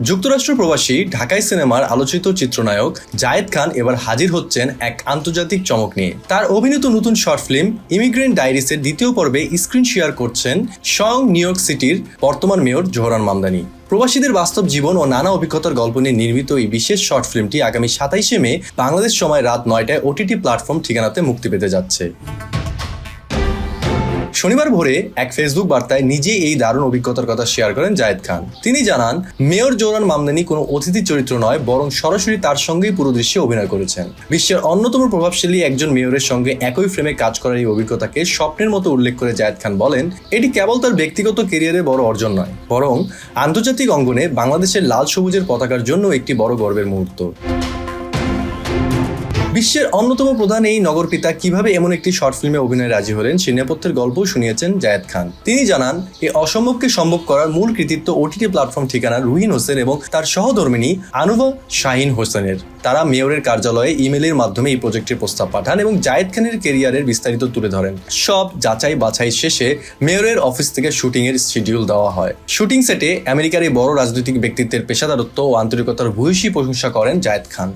যুক্তরাষ্ট্র প্রবাসী ঢাকাই সিনেমার আলোচিত চিত্রনায়ক জায়েদ খান এবার হাজির হচ্ছেন এক আন্তর্জাতিক চমক নিয়ে। তার অভিনীত নতুন শর্ট ফিল্ম ইমিগ্রেন্ট ডায়েরিসের দ্বিতীয় পর্বে স্ক্রিন শেয়ার করছেন স্বয়ং নিউ ইয়র্ক সিটির বর্তমান মেয়র জোহরান মামদানি। প্রবাসীদের বাস্তব জীবন ও নানা অভিজ্ঞতার গল্প নিয়ে নির্মিত এই বিশেষ শর্ট ফিল্মটি আগামী 27শে মে বাংলাদেশ সময় রাত 9টায় ওটিটি প্ল্যাটফর্ম ঠিকানাতে মুক্তি পেতে যাচ্ছে। শনিবার ভোরে এক ফেসবুক বার্তায় নিজে এই দারুণ অভিজ্ঞতার কথা শেয়ার করেন জায়েদ খান। তিনি জানান, মেয়র জোহরান মামদানি কোনো অতিথি চরিত্র নয়, বরং সরাসরি তার সঙ্গেই পুরো দৃশ্যে অভিনয় করেছেন। বিশ্বের অন্যতম প্রভাবশালী একজন মেয়রের সঙ্গে একই ফ্রেমে কাজ করার এই অভিজ্ঞতাকে স্বপ্নের মতো উল্লেখ করে জায়েদ খান বলেন, এটি কেবল তার ব্যক্তিগত ক্যারিয়ারে বড় অর্জন নয়, বরং আন্তর্জাতিক অঙ্গনে বাংলাদেশের লাল সবুজের পতাকার জন্য একটি বড় গর্বের মুহূর্ত। বিশ্বের অন্যতম প্রধান এই নগরপিতা কিভাবে এমন একটি শর্ট ফিল্মে অভিনয়ে রাজি হলেন সে নেপথ্যের গল্পও শুনিয়েছেন জায়েদ খান। তিনি জানান, এই অসম্ভবকে সম্ভব করার মূল কৃতিত্ব ওটিটি প্ল্যাটফর্ম ঠিকানা রুহিন হোসেন এবং তার সহধর্মিণী আনুভা শাহিন হোসেনের। তারা মেয়রের কার্যালয়ে ইমেলের মাধ্যমে এই প্রজেক্টের প্রস্তাব পাঠান এবং জায়েদ খানের ক্যারিয়ারের বিস্তারিত তুলে ধরেন। সব যাচাই বাছাই শেষে মেয়রের অফিস থেকে শুটিং এর শিডিউল দেওয়া হয়। শুটিং সেটে আমেরিকার এই বড় রাজনৈতিক ব্যক্তিত্বের পেশাদারত্ব ও আন্তরিকতার ভূয়সী প্রশংসা করেন জায়েদ খান।